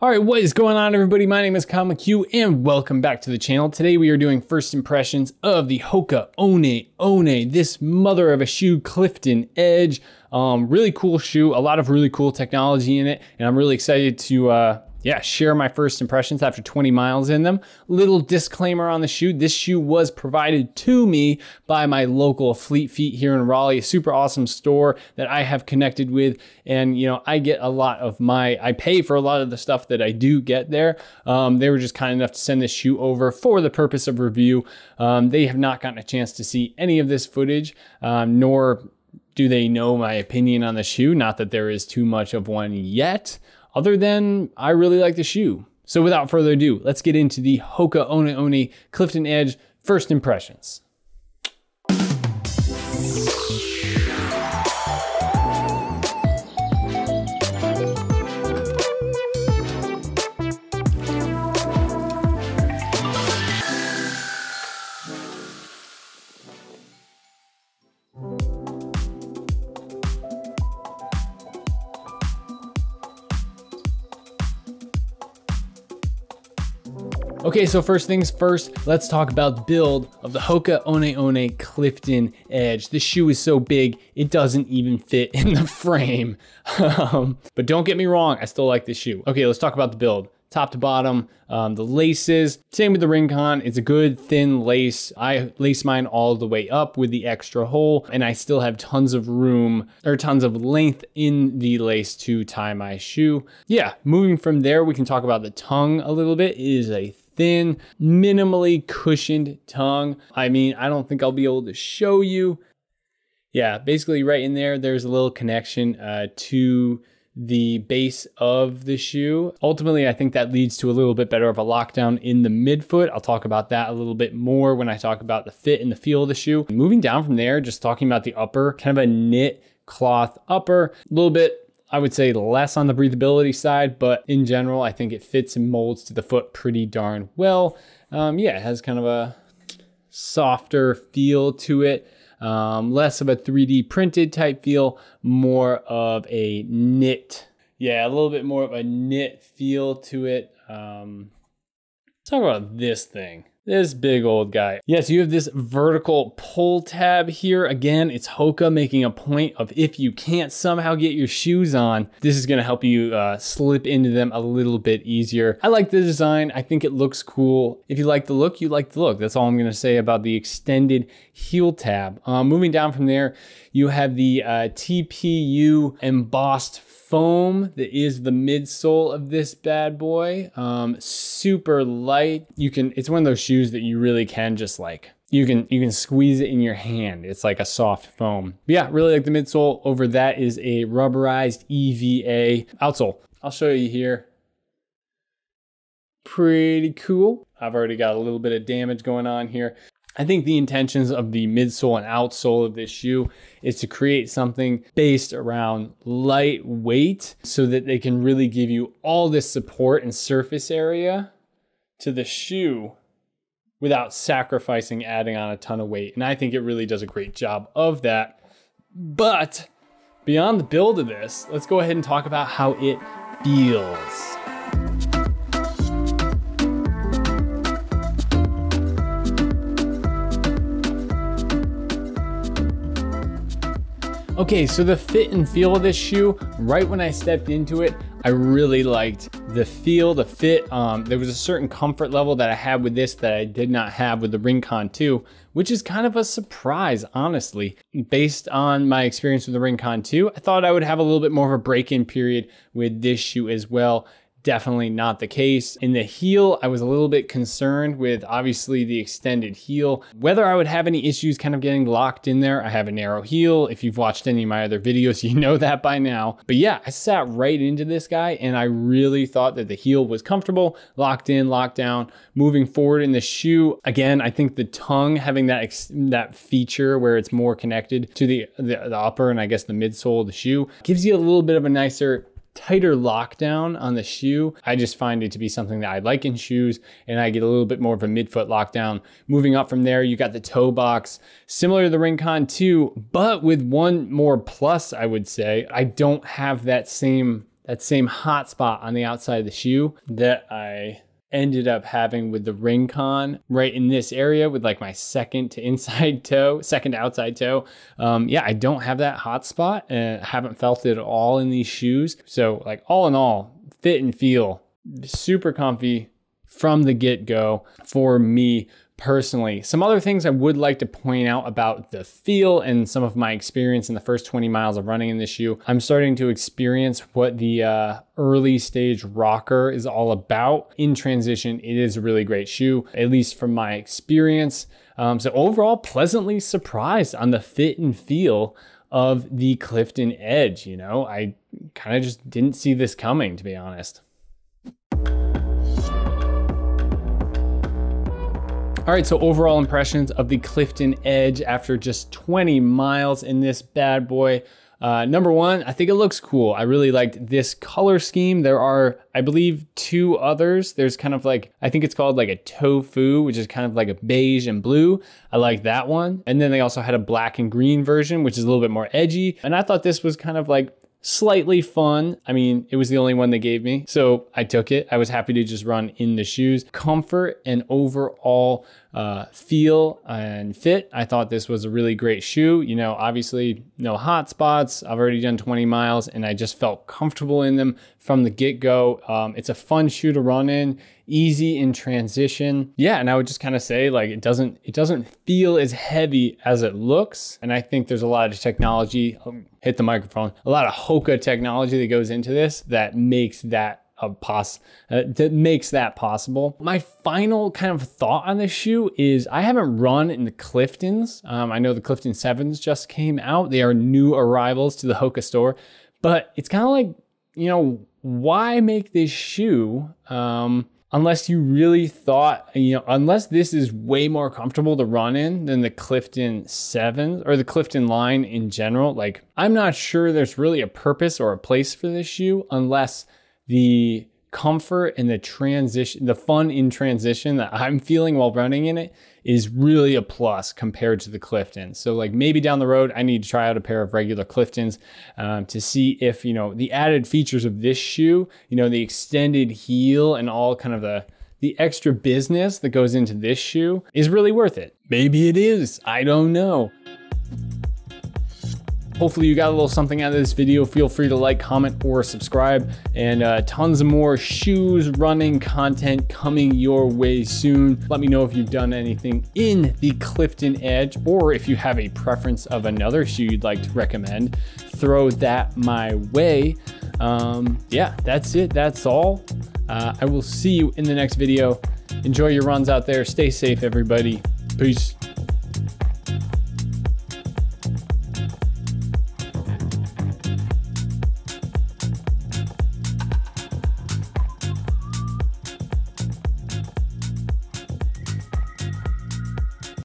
All right, what is going on, everybody? My name is McCue, and welcome back to the channel. Today we are doing first impressions of the Hoka One, this mother of a shoe, Clifton Edge. Really cool shoe, a lot of really cool technology in it, and I'm really excited to share my first impressions after 20 miles in them. Little disclaimer on the shoe. This shoe was provided to me by my local Fleet Feet here in Raleigh, a super awesome store that I have connected with. And I get a lot of I pay for a lot of the stuff that I do get there. They were just kind enough to send this shoe over for the purpose of review. They have not gotten a chance to see any of this footage, nor do they know my opinion on the shoe. Not that there is too much of one yet. Other than I really like the shoe. So without further ado, let's get into the Hoka One Clifton Edge first impressions. Okay, so first things first, let's talk about the build of the Hoka One Clifton Edge. This shoe is so big, it doesn't even fit in the frame. But don't get me wrong, I still like this shoe. Okay, let's talk about the build. Top to bottom, the laces, same with the Rincon. It's a good thin lace. I lace mine all the way up with the extra hole, and I still have tons of room or tons of length in the lace to tie my shoe. Yeah, moving from there, we can talk about the tongue a little bit. It is a thin, minimally cushioned tongue. I mean, I don't think I'll be able to show you. Yeah, basically right in there, there's a little connection to the base of the shoe. Ultimately, I think that leads to a little bit better of a lockdown in the midfoot. I'll talk about that a little bit more when I talk about the fit and the feel of the shoe. Moving down from there, just talking about the upper, kind of a knit cloth upper, a little bit, I would say, less on the breathability side, but in general, I think it fits and molds to the foot pretty darn well. Yeah, it has kind of a softer feel to it. Less of a 3D printed type feel, more of a knit. Yeah, a little bit more of a knit feel to it. Let's talk about this thing. This big old guy. Yes, you have this vertical pull tab here. Again, it's Hoka making a point of if you can't somehow get your shoes on, this is gonna help you slip into them a little bit easier. I like the design. I think it looks cool. If you like the look, you like the look. That's all I'm gonna say about the extended heel tab. Moving down from there, you have the TPU embossed foam that is the midsole of this bad boy. Super light. It's one of those shoes that you really can just like, you can squeeze it in your hand. It's like a soft foam. But yeah, really like the midsole. Over that is a rubberized EVA outsole. I'll show you here. Pretty cool. I've already got a little bit of damage going on here. I think the intentions of the midsole and outsole of this shoe is to create something based around lightweight so that they can really give you all this support and surface area to the shoe without sacrificing adding on a ton of weight. And I think it really does a great job of that. But beyond the build of this, let's go ahead and talk about how it feels. Okay, so the fit and feel of this shoe, right when I stepped into it, I really liked the feel, the fit. There was a certain comfort level that I had with this that I did not have with the Rincon 2, which is kind of a surprise, honestly. Based on my experience with the Rincon 2, I thought I would have a little bit more of a break-in period with this shoe as well. Definitely not the case. In the heel, I was a little bit concerned with obviously the extended heel, whether I would have any issues kind of getting locked in there. I have a narrow heel. If you've watched any of my other videos, you know that by now. But yeah, I sat right into this guy and I really thought that the heel was comfortable, locked in, locked down. Moving forward in the shoe, again, I think the tongue having that feature where it's more connected to the upper and I guess the midsole of the shoe gives you a little bit of a nicer, tighter lockdown on the shoe. I just find it to be something that I like in shoes, and I get a little bit more of a midfoot lockdown. Moving up from there, you got the toe box, similar to the Rincon 2, but with one more plus, I would say. I don't have that same that same hot spot on the outside of the shoe that I ended up having with the Rincon right in this area with like my second to outside toe. Yeah, I don't have that hot spot and haven't felt it at all in these shoes. So like all in all, fit and feel super comfy from the get-go for me personally. Some other things I would like to point out about the feel and some of my experience in the first 20 miles of running in this shoe. I'm starting to experience what the early stage rocker is all about. In transition, it is a really great shoe, at least from my experience. So overall, pleasantly surprised on the fit and feel of the Clifton Edge. You know, I kind of just didn't see this coming, to be honest. All right, so overall impressions of the Clifton Edge after just 20 miles in this bad boy. Number one, I think it looks cool. I really liked this color scheme. There are, I believe, 2 others. There's kind of like, I think it's called like a tofu, which is kind of like a beige and blue. I like that one. And then they also had a black and green version, which is a little bit more edgy. And I thought this was kind of like slightly fun. I mean, it was the only one they gave me, so I took it. I was happy to just run in the shoes. Comfort and overall feel and fit, I thought this was a really great shoe. You know, obviously no hot spots. I've already done 20 miles and I just felt comfortable in them from the get-go. It's a fun shoe to run in, easy in transition. Yeah, and I would just kind of say like it doesn't feel as heavy as it looks. And I think there's a lot of technology, hit the microphone, a lot of Hoka technology that goes into this that makes that possible. My final kind of thought on this shoe is I haven't run in the Cliftons. I know the Clifton 7s just came out. They are new arrivals to the Hoka store, but it's kind of like, you know, why make this shoe unless you really thought, you know, unless this is way more comfortable to run in than the Clifton 7s or the Clifton line in general. Like, I'm not sure there's really a purpose or a place for this shoe unless the comfort and the transition, the fun in transition that I'm feeling while running in it is really a plus compared to the Cliftons. So like maybe down the road, I need to try out a pair of regular Cliftons to see if, you know, the added features of this shoe, you know, the extended heel and all kind of the extra business that goes into this shoe is really worth it. Maybe it is, I don't know. Hopefully you got a little something out of this video. Feel free to like, comment, or subscribe. And tons of more shoes running content coming your way soon. Let me know if you've done anything in the Clifton Edge, or if you have a preference of another shoe you'd like to recommend, throw that my way. Yeah, that's it, that's all. I will see you in the next video. Enjoy your runs out there. Stay safe, everybody. Peace.